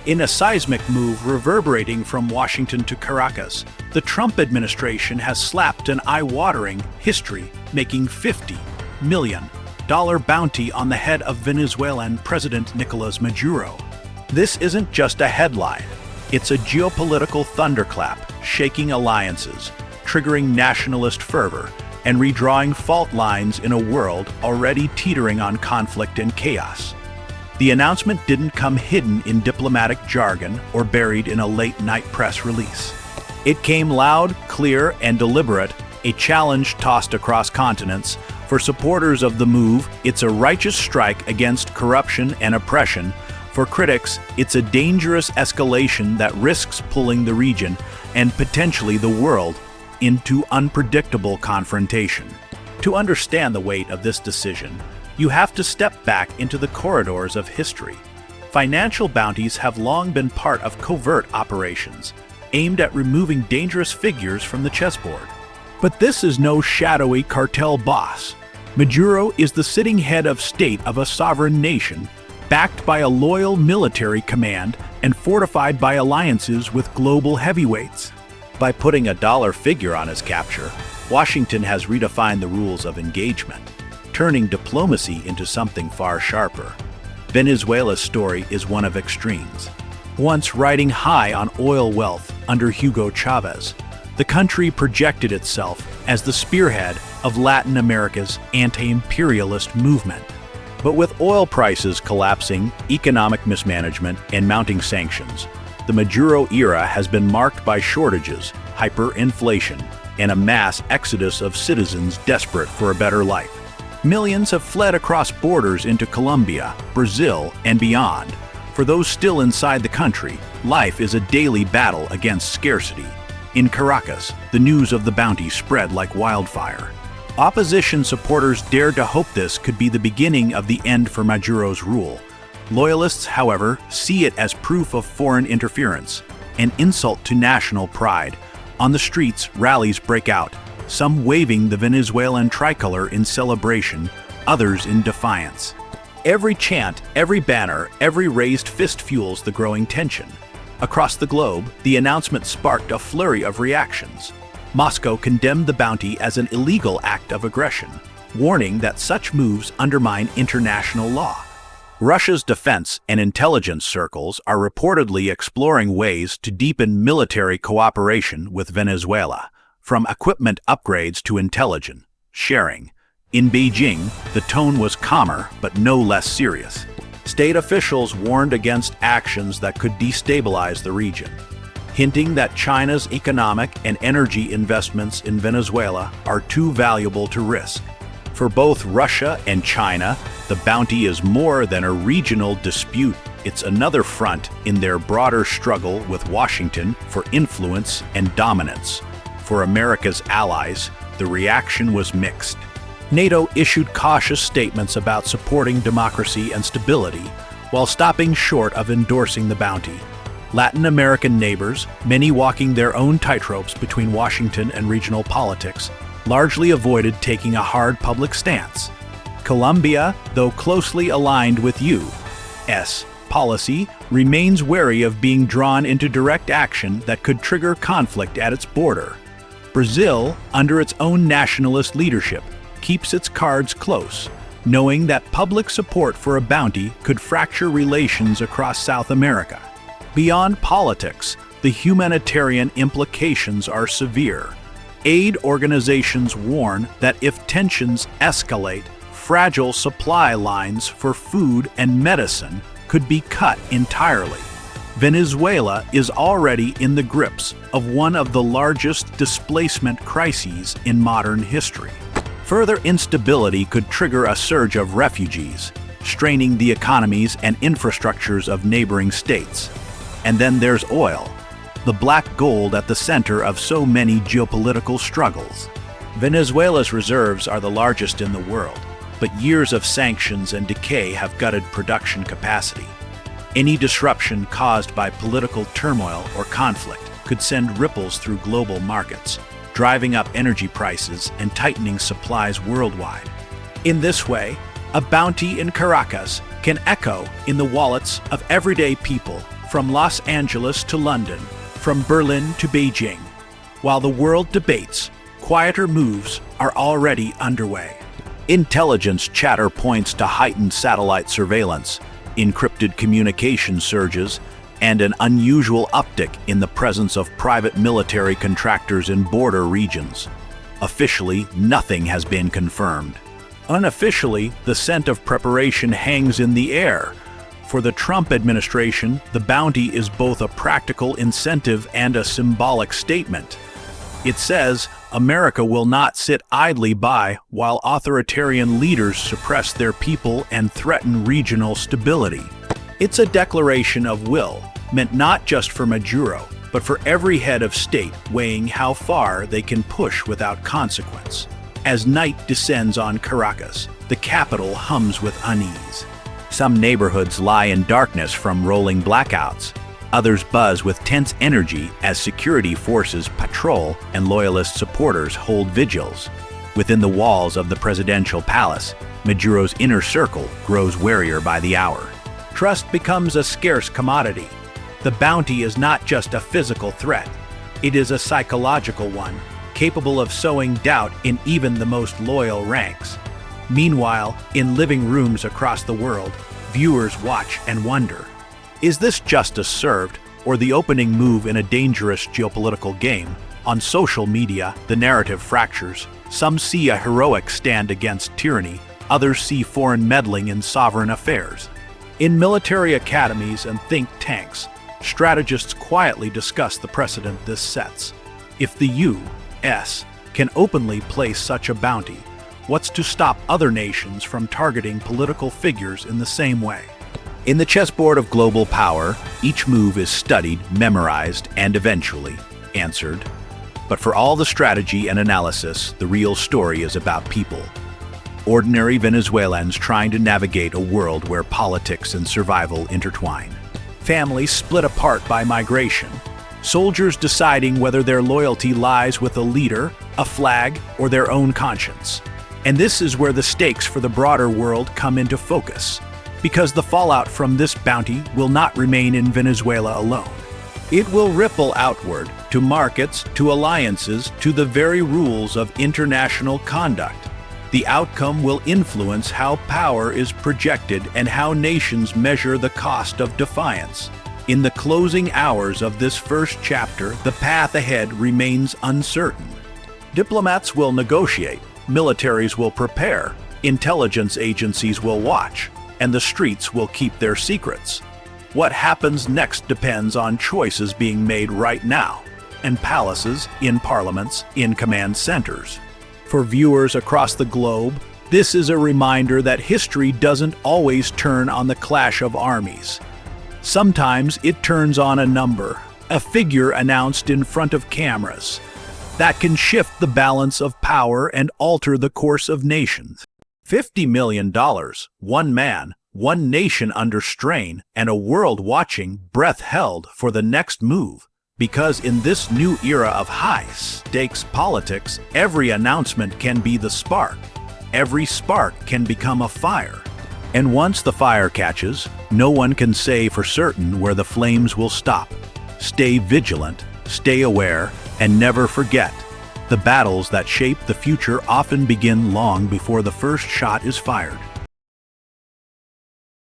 In a seismic move reverberating from Washington to Caracas, the Trump administration has slapped an eye-watering, history-making $50 million bounty on the head of Venezuelan President Nicolás Maduro. This isn't just a headline. It's a geopolitical thunderclap, shaking alliances, triggering nationalist fervor, and redrawing fault lines in a world already teetering on conflict and chaos. The announcement didn't come hidden in diplomatic jargon or buried in a late-night press release. It came loud, clear, and deliberate, a challenge tossed across continents. For supporters of the move, it's a righteous strike against corruption and oppression. For critics, it's a dangerous escalation that risks pulling the region and potentially the world into unpredictable confrontation. To understand the weight of this decision, you have to step back into the corridors of history. Financial bounties have long been part of covert operations, aimed at removing dangerous figures from the chessboard. But this is no shadowy cartel boss. Maduro is the sitting head of state of a sovereign nation, backed by a loyal military command and fortified by alliances with global heavyweights. By putting a dollar figure on his capture, Washington has redefined the rules of engagement, turning diplomacy into something far sharper. Venezuela's story is one of extremes. Once riding high on oil wealth under Hugo Chavez, the country projected itself as the spearhead of Latin America's anti-imperialist movement. But with oil prices collapsing, economic mismanagement, and mounting sanctions, the Maduro era has been marked by shortages, hyperinflation, and a mass exodus of citizens desperate for a better life. Millions have fled across borders into Colombia, Brazil, and beyond. For those still inside the country, life is a daily battle against scarcity. In Caracas, the news of the bounty spread like wildfire. Opposition supporters dared to hope this could be the beginning of the end for Maduro's rule. Loyalists, however, see it as proof of foreign interference, an insult to national pride. On the streets, rallies break out, some waving the Venezuelan tricolor in celebration, others in defiance. Every chant, every banner, every raised fist fuels the growing tension. Across the globe, the announcement sparked a flurry of reactions. Moscow condemned the bounty as an illegal act of aggression, warning that such moves undermine international law. Russia's defense and intelligence circles are reportedly exploring ways to deepen military cooperation with Venezuela, from equipment upgrades to intelligence sharing. In Beijing, the tone was calmer but no less serious. State officials warned against actions that could destabilize the region, hinting that China's economic and energy investments in Venezuela are too valuable to risk. For both Russia and China, the bounty is more than a regional dispute. It's another front in their broader struggle with Washington for influence and dominance. For America's allies, the reaction was mixed. NATO issued cautious statements about supporting democracy and stability, while stopping short of endorsing the bounty. Latin American neighbors, many walking their own tightropes between Washington and regional politics, largely avoided taking a hard public stance. Colombia, though closely aligned with U.S. policy, remains wary of being drawn into direct action that could trigger conflict at its border. Brazil, under its own nationalist leadership, keeps its cards close, knowing that public support for a bounty could fracture relations across South America. Beyond politics, the humanitarian implications are severe. Aid organizations warn that if tensions escalate, fragile supply lines for food and medicine could be cut entirely. Venezuela is already in the grips of one of the largest displacement crises in modern history. Further instability could trigger a surge of refugees, straining the economies and infrastructures of neighboring states. And then there's oil, the black gold at the center of so many geopolitical struggles. Venezuela's reserves are the largest in the world, but years of sanctions and decay have gutted production capacity. Any disruption caused by political turmoil or conflict could send ripples through global markets, driving up energy prices and tightening supplies worldwide. In this way, a bounty in Caracas can echo in the wallets of everyday people, from Los Angeles to London, from Berlin to Beijing. While the world debates, quieter moves are already underway. Intelligence chatter points to heightened satellite surveillance, encrypted communication surges, and an unusual uptick in the presence of private military contractors in border regions. Officially, nothing has been confirmed. Unofficially, the scent of preparation hangs in the air. For the Trump administration, the bounty is both a practical incentive and a symbolic statement. It says, America will not sit idly by while authoritarian leaders suppress their people and threaten regional stability. It's a declaration of will, meant not just for Maduro, but for every head of state weighing how far they can push without consequence. As night descends on Caracas, the capital hums with unease. Some neighborhoods lie in darkness from rolling blackouts. Others buzz with tense energy as security forces patrol and loyalist supporters hold vigils. Within the walls of the presidential palace, Maduro's inner circle grows warier by the hour. Trust becomes a scarce commodity. The bounty is not just a physical threat. It is a psychological one, capable of sowing doubt in even the most loyal ranks. Meanwhile, in living rooms across the world, viewers watch and wonder. Is this justice served, or the opening move in a dangerous geopolitical game? On social media, the narrative fractures. Some see a heroic stand against tyranny, others see foreign meddling in sovereign affairs. In military academies and think tanks, strategists quietly discuss the precedent this sets. If the U.S. can openly place such a bounty, what's to stop other nations from targeting political figures in the same way? In the chessboard of global power, each move is studied, memorized, and eventually answered. But for all the strategy and analysis, the real story is about people. Ordinary Venezuelans trying to navigate a world where politics and survival intertwine. Families split apart by migration. Soldiers deciding whether their loyalty lies with a leader, a flag, or their own conscience. And this is where the stakes for the broader world come into focus. Because the fallout from this bounty will not remain in Venezuela alone. It will ripple outward, to markets, to alliances, to the very rules of international conduct. The outcome will influence how power is projected and how nations measure the cost of defiance. In the closing hours of this first chapter, the path ahead remains uncertain. Diplomats will negotiate, militaries will prepare, intelligence agencies will watch, and the streets will keep their secrets. What happens next depends on choices being made right now, in palaces, in parliaments, in command centers. For viewers across the globe, this is a reminder that history doesn't always turn on the clash of armies. Sometimes it turns on a number, a figure announced in front of cameras, that can shift the balance of power and alter the course of nations. $50 million, one man, one nation under strain, and a world watching, breath held for the next move. Because in this new era of high-stakes politics, every announcement can be the spark. Every spark can become a fire. And once the fire catches, no one can say for certain where the flames will stop. Stay vigilant, stay aware, and never forget. The battles that shape the future often begin long before the first shot is fired.